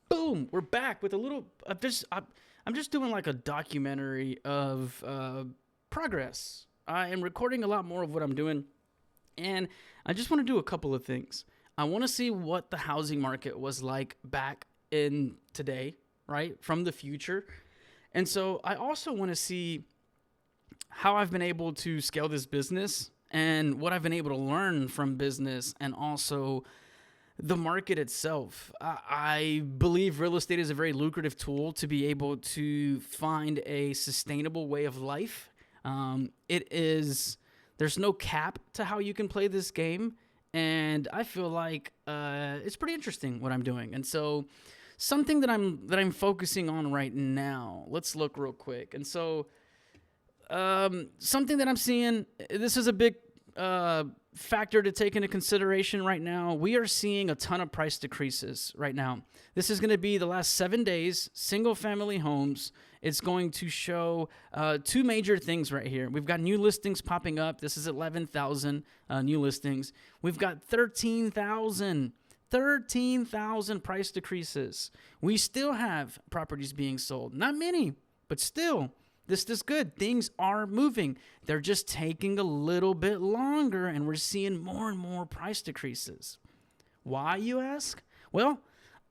Boom, we're back with a little. I'm just doing like a documentary of progress. I am recording a lot more of what I'm doing, and I just want to do a couple of things. I want to see what the housing market was like back in today, right, from the future, and so I also want to see how I've been able to scale this business and what I've been able to learn from business and also the market itself. I believe real estate is a very lucrative tool to be able to find a sustainable way of life. It is, there's no cap to how you can play this game. And I feel like it's pretty interesting what I'm doing. And so, something that I'm focusing on right now. Let's look real quick. And so, something that I'm seeing, this is a big factor to take into consideration right now. We are seeing a ton of price decreases right now. This is going to be the last 7 days, single family homes. It's going to show two major things right here. We've got new listings popping up. This is 11,000 new listings. We've got 13,000 price decreases. We still have properties being sold. Not many, but still. This is good. Things are moving. They're just taking a little bit longer, and we're seeing more and more price decreases. Why, you ask? Well,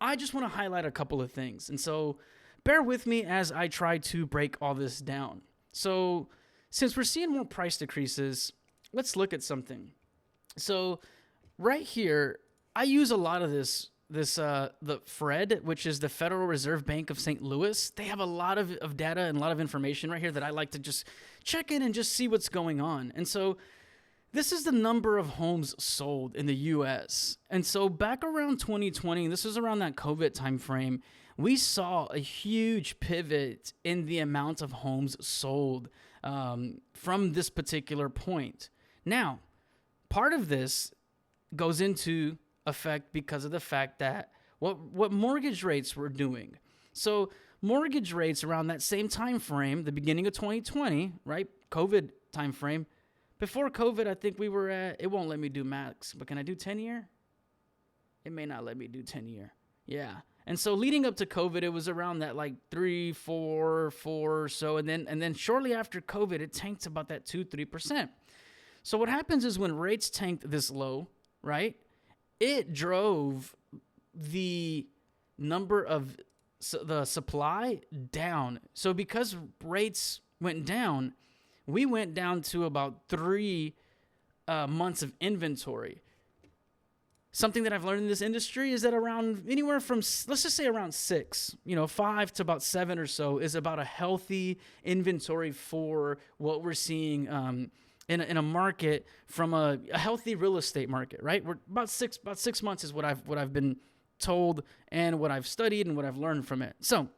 I just want to highlight a couple of things. And so bear with me as I try to break all this down. So since we're seeing more price decreases, let's look at something. So right here, I use a lot of the Fred, which is the Federal Reserve Bank of St. Louis. They have a lot of data and a lot of information right here that I like to just check in and just see what's going on. And so this is the number of homes sold in the U.S. And so back around 2020, this was around that COVID timeframe, we saw a huge pivot in the amount of homes sold from this particular point. Now, part of this goes into effect because of the fact that what mortgage rates were doing. So mortgage rates around that same time frame, the beginning of 2020, right? COVID time frame. Before COVID, I think we were at, it won't let me do max, but can I do 10-year? It may not let me do 10-year. Yeah. And so leading up to COVID, it was around that like 3, 4 or so. And then shortly after COVID, it tanked about that 2-3%. So what happens is when rates tanked this low, right? It drove the number of the supply down. So because rates went down, we went down to about 3 months of inventory. Something that I've learned in this industry is that around anywhere from, let's just say around 6, 5 to about 7 or so is about a healthy inventory for what we're seeing in a market from a healthy real estate market, right? We're about 6 months is what I've been told and what I've studied and what I've learned from it. So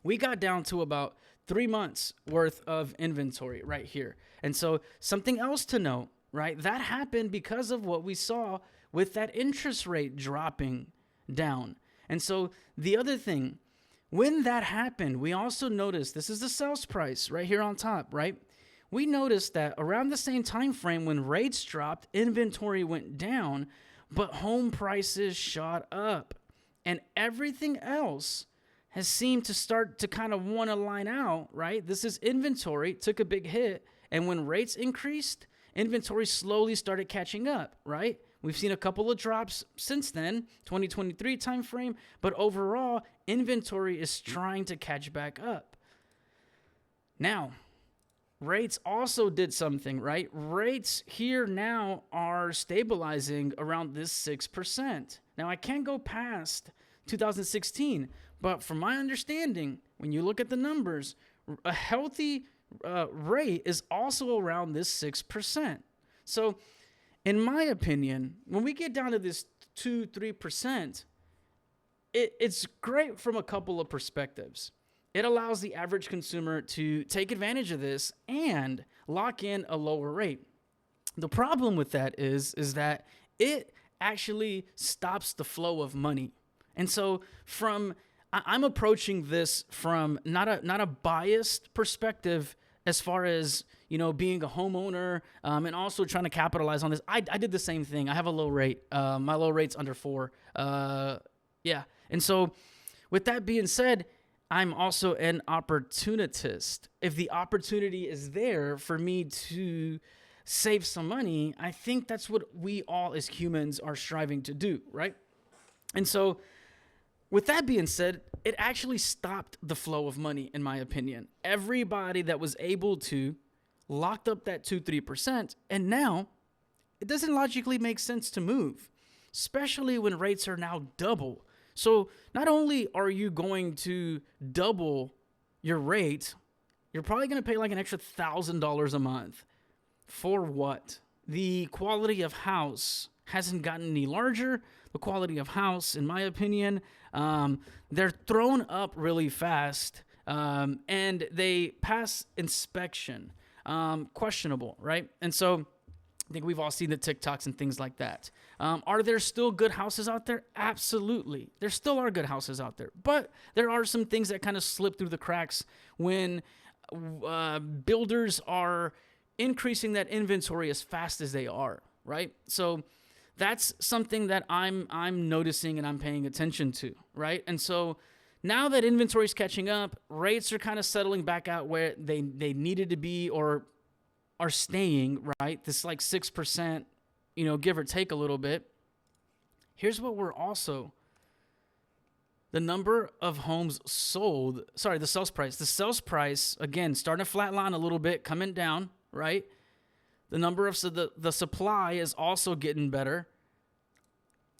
we got down to about 3 months worth of inventory right here. And so something else to note, right? That happened because of what we saw with that interest rate dropping down. And so the other thing, when that happened, we also noticed, this is the sales price right here on top, right? We noticed that around the same time frame when rates dropped, inventory went down, but home prices shot up. And everything else has seemed to start to kind of want to line out, right? This is inventory, took a big hit, and when rates increased, inventory slowly started catching up, right? We've seen a couple of drops since then, 2023 timeframe, but overall, inventory is trying to catch back up. Now, rates also did something, right? Rates here now are stabilizing around this 6%. Now, I can't go past 2016, but from my understanding, when you look at the numbers, a healthy rate is also around this 6%. So, in my opinion, when we get down to this 2-3%, it's great from a couple of perspectives. It allows the average consumer to take advantage of this and lock in a lower rate. The problem with that is that it actually stops the flow of money. And so I'm approaching this from not a biased perspective as far as, being a homeowner and also trying to capitalize on this. I did the same thing. I have a low rate. My low rate's under 4. Yeah. And so With that being said, I'm also an opportunist. If the opportunity is there for me to save some money, I think that's what we all as humans are striving to do, right? And so, with that being said, it actually stopped the flow of money, in my opinion. Everybody that was able to locked up that 2-3%, and now it doesn't logically make sense to move, especially when rates are now double. So not only are you going to double your rate, you're probably going to pay like an extra $1,000 a month. For what? The quality of house hasn't gotten any larger. The quality of house, in my opinion, they're thrown up really fast, and they pass inspection. Questionable, right? And so I think we've all seen the TikToks and things like that. Are there still good houses out there? Absolutely. There still are good houses out there. But there are some things that kind of slip through the cracks when builders are increasing that inventory as fast as they are, right? So that's something that I'm noticing and I'm paying attention to, right? And so now that inventory is catching up, rates are kind of settling back out where they needed to be or are staying, right? This like 6%, give or take a little bit. Here's what we're also, the number of homes sold, the sales price. The sales price, again, starting to flatline a little bit, coming down, right? The number of, the supply is also getting better.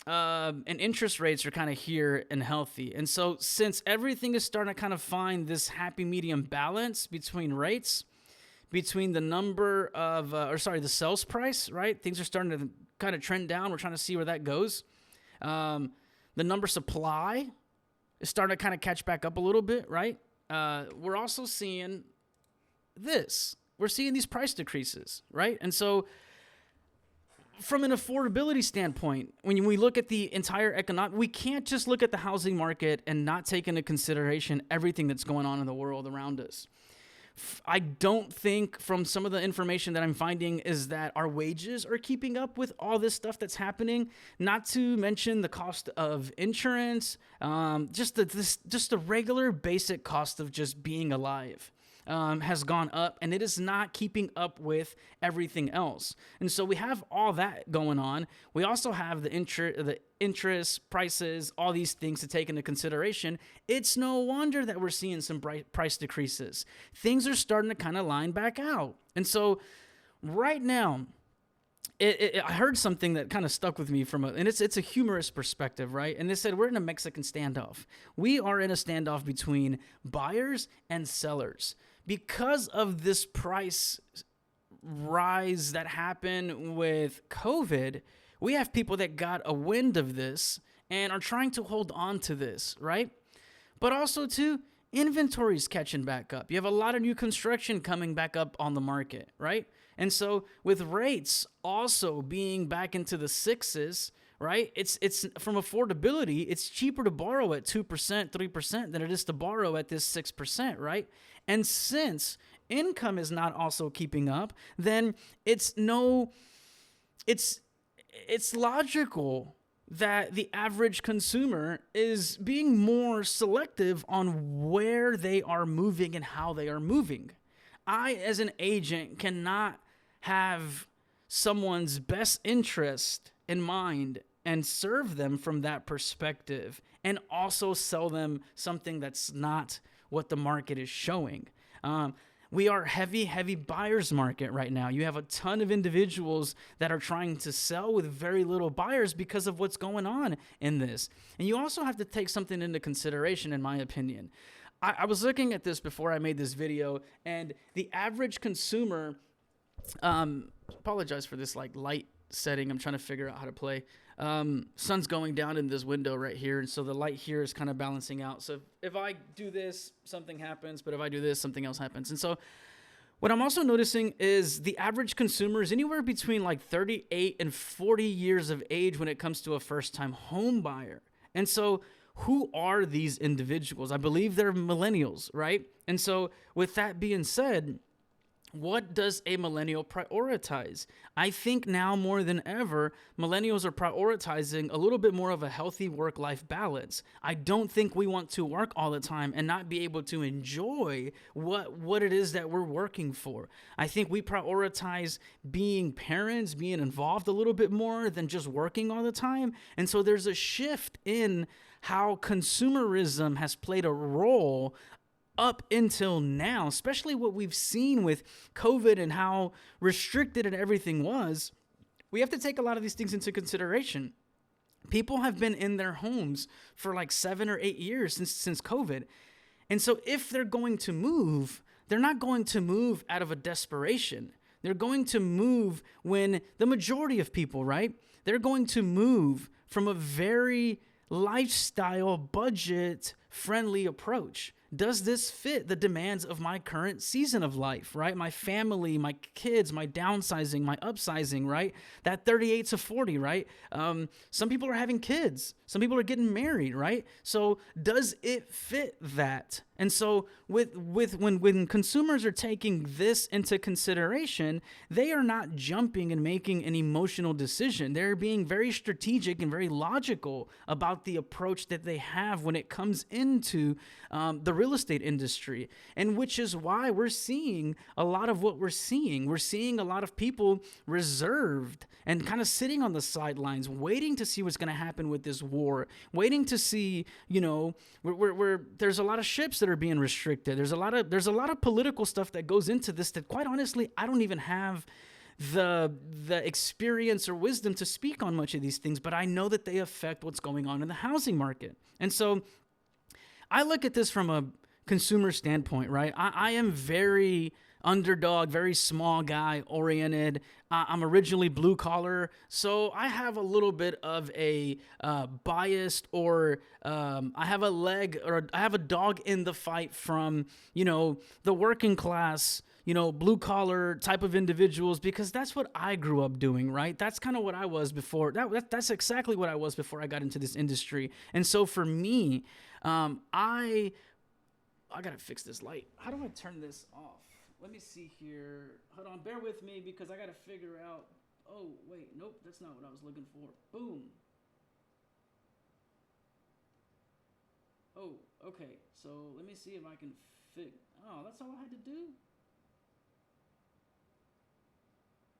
And interest rates are kind of here and healthy. And so since everything is starting to kind of find this happy medium balance between rates, between the number of, the sales price, right? Things are starting to kind of trend down. We're trying to see where that goes. The number supply is starting to kind of catch back up a little bit, right? We're also seeing this. We're seeing these price decreases, right? And so from an affordability standpoint, when we look at the entire economic, we can't just look at the housing market and not take into consideration everything that's going on in the world around us. I don't think from some of the information that I'm finding is that our wages are keeping up with all this stuff that's happening, not to mention the cost of insurance, just the regular basic cost of just being alive. Has gone up, and it is not keeping up with everything else. And so we have all that going on. We also have the interest, prices, all these things to take into consideration. It's no wonder that we're seeing some price decreases. Things are starting to kind of line back out. And so right now, I heard something that kind of stuck with me and it's a humorous perspective, right? And they said, we're in a Mexican standoff. We are in a standoff between buyers and sellers. Because of this price rise that happened with COVID, we have people that got a wind of this and are trying to hold on to this, right? But also, too, inventory's catching back up. You have a lot of new construction coming back up on the market, right? And so with rates also being back into the sixes, right? It's from affordability, it's cheaper to borrow at 2%, 3% than it is to borrow at this 6%, right? And since income is not also keeping up, then it's logical that the average consumer is being more selective on where they are moving and how they are moving. I, as an agent, cannot have someone's best interest in mind and serve them from that perspective and also sell them something that's not what the market is showing. We are heavy buyer's market right now. You have a ton of individuals that are trying to sell with very little buyers because of what's going on in this. And you also have to take something into consideration, in my opinion. I was looking at this before I made this video, and the average consumer, apologize for this light setting. I'm trying to figure out how to play. Sun's going down in this window right here, and so the light here is kind of balancing out. So if I do this, something happens, but if I do this, something else happens. And so what I'm also noticing is the average consumer is anywhere between 38 and 40 years of age when it comes to a first-time home buyer. And so who are these individuals? I believe they're millennials, right? And so with that being said, what does a millennial prioritize? I think now more than ever, millennials are prioritizing a little bit more of a healthy work-life balance. I don't think we want to work all the time and not be able to enjoy what it is that we're working for. I think we prioritize being parents, being involved a little bit more than just working all the time. And so there's a shift in how consumerism has played a role up until now, especially what we've seen with COVID and how restricted and everything was. We have to take a lot of these things into consideration. People have been in their homes for like 7 or 8 years since COVID. And so if they're going to move, they're not going to move out of a desperation. They're going to move when the majority of people, right? They're going to move from a very lifestyle, budget friendly approach. Does this fit the demands of my current season of life, right? My family, my kids, my downsizing, my upsizing, right? That 38 to 40, right? Some people are having kids. Some people are getting married, right? So does it fit that? And so when consumers are taking this into consideration, they are not jumping and making an emotional decision. They're being very strategic and very logical about the approach that they have when it comes into the real estate industry, and which is why we're seeing a lot of what we're seeing. We're seeing a lot of people reserved and kind of sitting on the sidelines, waiting to see what's going to happen with this war, waiting to see, there's a lot of ships that are being restricted. There's a lot of political stuff that goes into this that, quite honestly, I don't even have the experience or wisdom to speak on much of these things, but I know that they affect what's going on in the housing market. And so I look at this from a consumer standpoint, right? I am very underdog, very small guy oriented. I'm originally blue collar, so I have a little bit of a biased, or I have a dog in the fight from, the working class, blue collar type of individuals, because that's what I grew up doing, right? That's kind of what I was before. That's exactly what I was before I got into this industry. And so for me, I gotta fix this light. How do I turn this off? Let me see here. Hold on, bear with me because I gotta figure out. Oh, wait, nope, that's not what I was looking for. Boom. Oh, okay. So let me see if I can fix. Oh, that's all I had to do?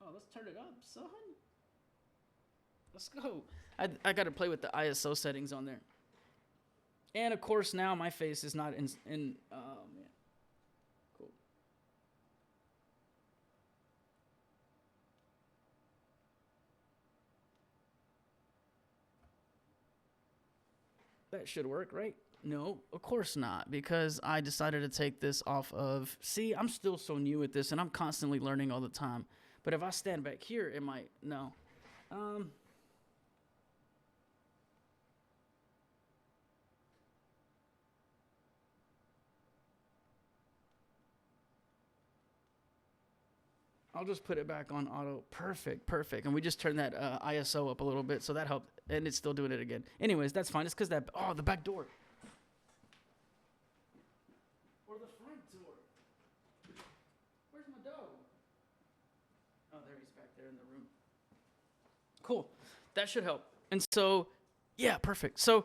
Oh, let's turn it up, son. Let's go. I gotta play with the ISO settings on there. And of course, now my face is not in oh man. Cool. That should work, right? No, of course not, because I decided to take this off of, see, I'm still so new at this and I'm constantly learning all the time. But if I stand back here, it might, no. I'll just put it back on auto. Perfect. And we just turned that ISO up a little bit, so that helped. And it's still doing it again. Anyways, that's fine. It's because the back door. Or the front door. Where's my dog? Oh, there he's back there in the room. Cool. That should help. And so, yeah, perfect. So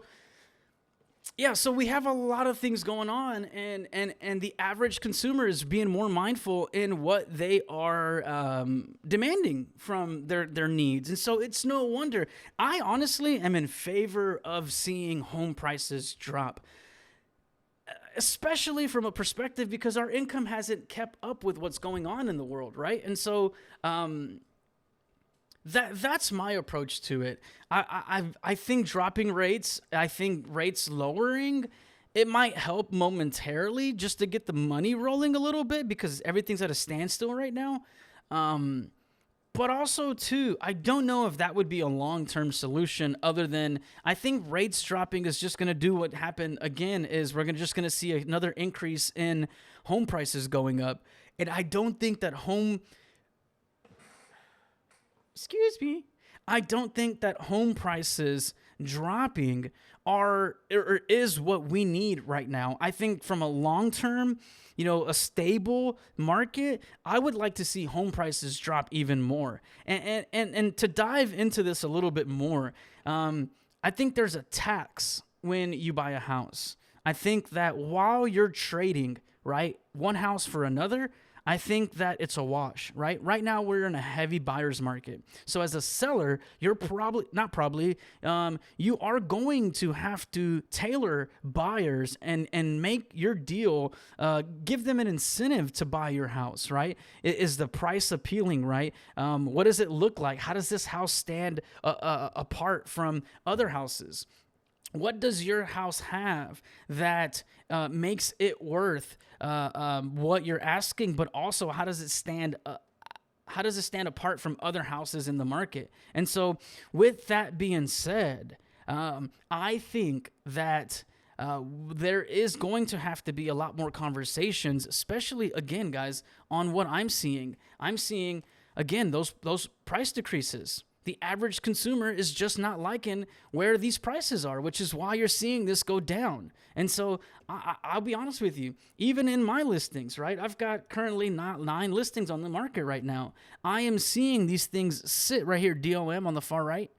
we have a lot of things going on, and the average consumer is being more mindful in what they are demanding from their needs. And so it's no wonder. I honestly am in favor of seeing home prices drop, especially from a perspective because our income hasn't kept up with what's going on in the world, right? And so that's my approach to it. I think dropping rates, I think rates lowering, it might help momentarily just to get the money rolling a little bit because everything's at a standstill right now. But also, too, I don't know if that would be a long-term solution other than I think rates dropping is just going to do what happened again is we're just going to see another increase in home prices going up. And I don't think that I don't think that home prices dropping are or is what we need right now. I think from a long term, a stable market, I would like to see home prices drop even more. And to dive into this a little bit more, I think there's a tax when you buy a house. I think that while you're trading, right, one house for another, I think that it's a wash, right? Right now, we're in a heavy buyer's market. So as a seller, you're you are going to have to tailor buyers and make your deal, give them an incentive to buy your house, right? Is the price appealing, right? What does it look like? How does this house stand apart from other houses? What does your house have that makes it worth what you're asking? But also, how does it stand? How does it stand apart from other houses in the market? And so, with that being said, I think that there is going to have to be a lot more conversations, especially again, guys, on what I'm seeing. I'm seeing again those price decreases. The average consumer is just not liking where these prices are, which is why you're seeing this go down. And so I'll be honest with you, even in my listings, right? I've got currently not 9 listings on the market right now. I am seeing these things sit right here, DOM on the far right.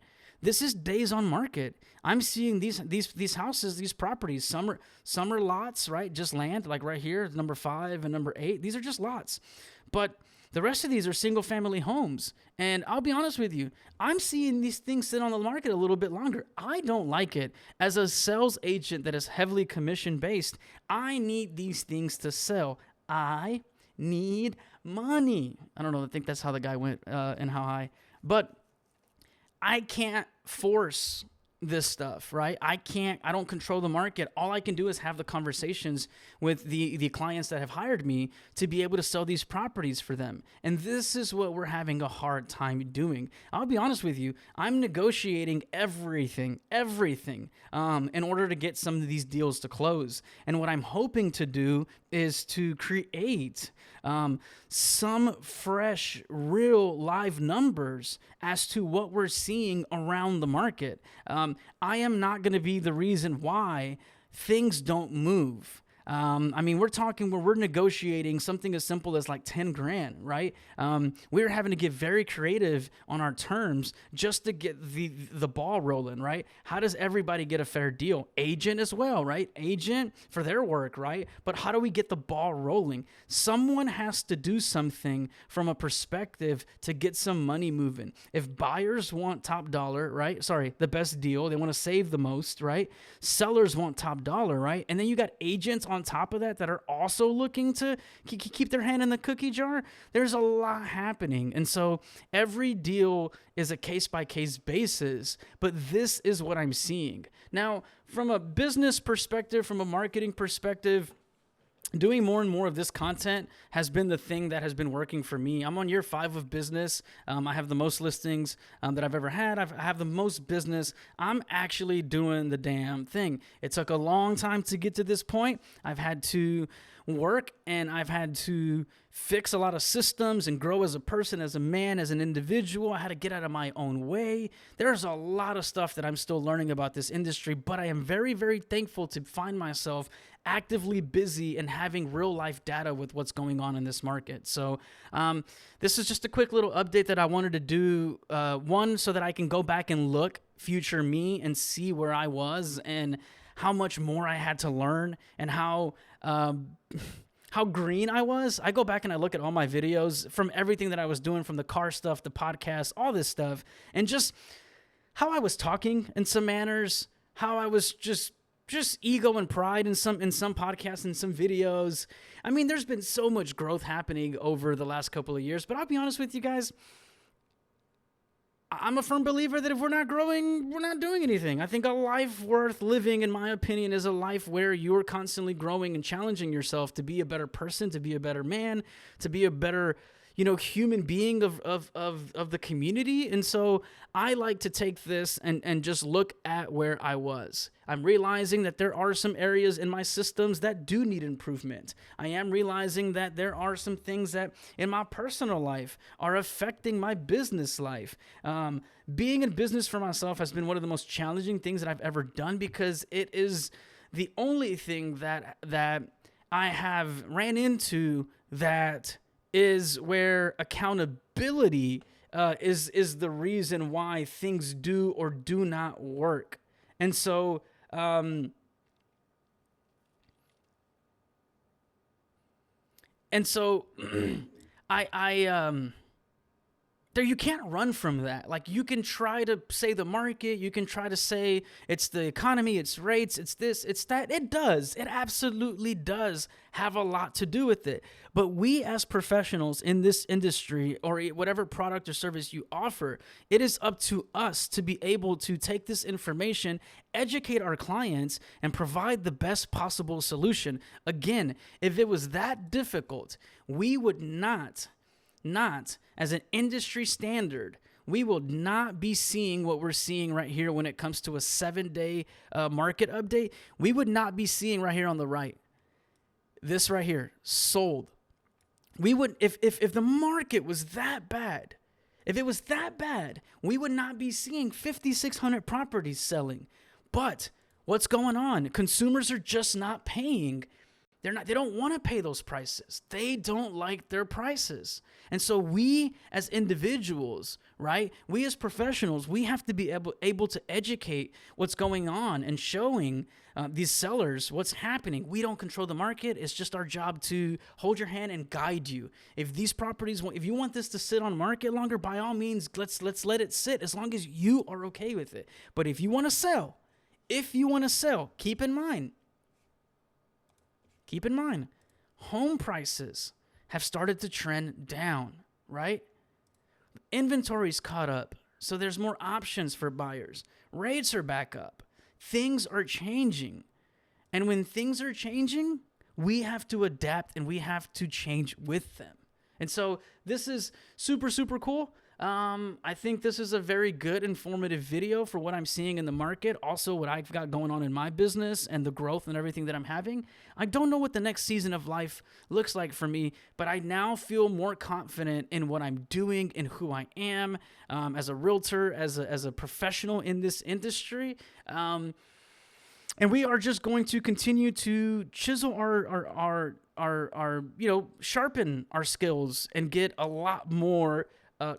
This is days on market. I'm seeing these houses, these properties, some are lots, right? Just land, like right here, number 5 and number 8. These are just lots. But the rest of these are single family homes. And I'll be honest with you, I'm seeing these things sit on the market a little bit longer. I don't like it. As a sales agent that is heavily commission based, I need these things to sell. I need money. I don't know. I think that's how the guy went and how high. But I can't force this stuff, right? I don't control the market. All I can do is have the conversations with the clients that have hired me to be able to sell these properties for them. And this is what we're having a hard time doing. I'll be honest with you. I'm negotiating everything, in order to get some of these deals to close. And what I'm hoping to do is to create some fresh, real, live numbers as to what we're seeing around the market. I am not going to be the reason why things don't move. We're talking where we're negotiating something as simple as like 10 grand, right? We're having to get very creative on our terms just to get the ball rolling, right? How does everybody get a fair deal? Agent as well, right? Agent for their work, right? But how do we get the ball rolling? Someone has to do something from a perspective to get some money moving. If buyers want top dollar, right? Sorry, the best deal, they want to save the most, right? Sellers want top dollar, right? And then you got agents on top of that are also looking to keep their hand in the cookie jar. There's a lot happening. And so every deal is a case-by-case basis, but this is what I'm seeing. Now, from a business perspective, from a marketing perspective, doing more and more of this content has been the thing that has been working for me. I'm on year 5 of business. I have the most listings that I've ever had. I have the most business. I'm actually doing the damn thing. It took a long time to get to this point. I've had to work and I've had to fix a lot of systems and grow as a person, as a man, as an individual. I had to get out of my own way. There's a lot of stuff that I'm still learning about this industry, but I am very, very thankful to find myself actively busy and having real life data with what's going on in this market. So this is just a quick little update that I wanted to do. One, so that I can go back and look future me and see where I was and how much more I had to learn and how green I was. I go back and I look at all my videos from everything that I was doing, from the car stuff, the podcast, all this stuff, and just how I was talking in some manners, how I was just ego and pride in some podcasts and some videos. I mean, there's been so much growth happening over the last couple of years, but I'll be honest with you guys, I'm a firm believer that if we're not growing, we're not doing anything. I think a life worth living, in my opinion, is a life where you're constantly growing and challenging yourself to be a better person, to be a better man, to be a better human being of the community. And so I like to take this and just look at where I was. I'm realizing that there are some areas in my systems that do need improvement. I am realizing that there are some things that in my personal life are affecting my business life. Being in business for myself has been one of the most challenging things that I've ever done, because it is the only thing that I have ran into that is where accountability is the reason why things do or do not work. And so I there, you can't run from that. Like, you can try to say the market, you can try to say it's the economy, it's rates, it's this, it's that. It absolutely does have a lot to do with it. But we as professionals in this industry, or whatever product or service you offer, it is up to us to be able to take this information, educate our clients, and provide the best possible solution. Again, if it was that difficult, we would not, as an industry standard, we will not be seeing what we're seeing right here when it comes to a 7-day market update. We would not be seeing right here on the right, this right here, sold. We would, if the market was that bad, if it was that bad, we would not be seeing 5,600 properties selling. But what's going on? Consumers are just not paying. They don't want to pay those prices. They don't like their prices. And so we as individuals, right? We as professionals, we have to be able to educate what's going on and showing these sellers what's happening. We don't control the market. It's just our job to hold your hand and guide you. If these properties, if you want this to sit on market longer, by all means, let's let it sit, as long as you are okay with it. But if you want to sell, keep in mind, home prices have started to trend down, right? Inventory's caught up, so there's more options for buyers. Rates are back up. Things are changing. And when things are changing, we have to adapt and we have to change with them. And so this is super, super cool. I think this is a very good, informative video for what I'm seeing in the market. Also, what I've got going on in my business and the growth and everything that I'm having. I don't know what the next season of life looks like for me, but I now feel more confident in what I'm doing and who I am as a realtor, as a professional in this industry. And we are just going to continue to chisel our sharpen our skills and get a lot more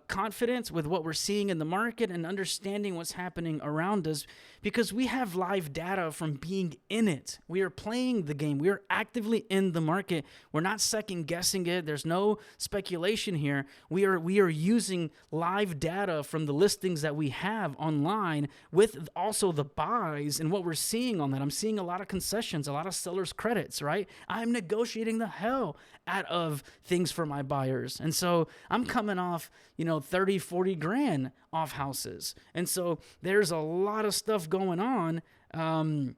confidence with what we're seeing in the market and understanding what's happening around us, because we have live data from being in it. We are playing the game. We are actively in the market. We're not second guessing it. There's no speculation here. We are using live data from the listings that we have online, with also the buys and what we're seeing on that. I'm seeing a lot of concessions, a lot of sellers' credits, right? I'm negotiating the hell out of things for my buyers. And so I'm coming off, 30, 40 grand off houses. And so there's a lot of stuff going on. And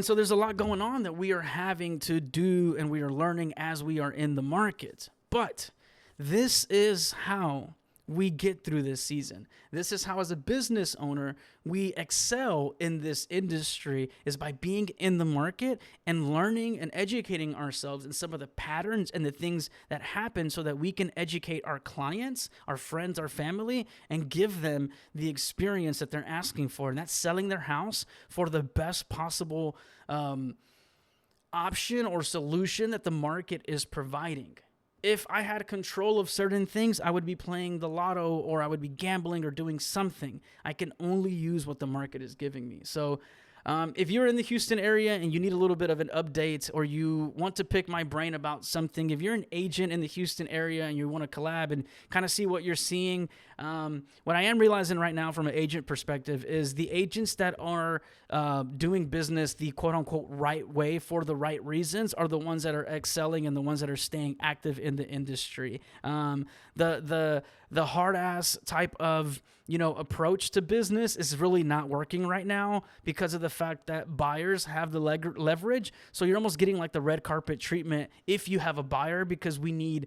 so there's a lot going on that we are having to do and we are learning as we are in the market. But this is how we get through this season. This is how, as a business owner, we excel in this industry, is by being in the market and learning and educating ourselves in some of the patterns and the things that happen, so that we can educate our clients, our friends, our family, and give them the experience that they're asking for. And that's selling their house for the best possible option or solution that the market is providing. If I had control of certain things, I would be playing the lotto, or I would be gambling or doing something. I can only use what the market is giving me. So if you're in the Houston area and you need a little bit of an update, or you want to pick my brain about something, if you're an agent in the Houston area and you want to collab and kind of see what you're seeing, what I am realizing right now from an agent perspective is the agents that are doing business the quote-unquote right way for the right reasons are the ones that are excelling and the ones that are staying active in the industry. The hard-ass type of approach to business is really not working right now because of the fact that buyers have the leverage. So you're almost getting like the red carpet treatment if you have a buyer, because we need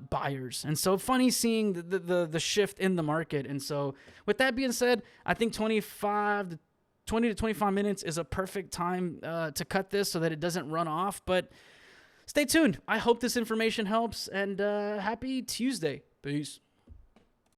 buyers. And so funny seeing the shift in the market. And so with that being said, I think 20 to 25 minutes is a perfect time to cut this so that it doesn't run off. But stay tuned. I hope this information helps, and happy Tuesday. Peace.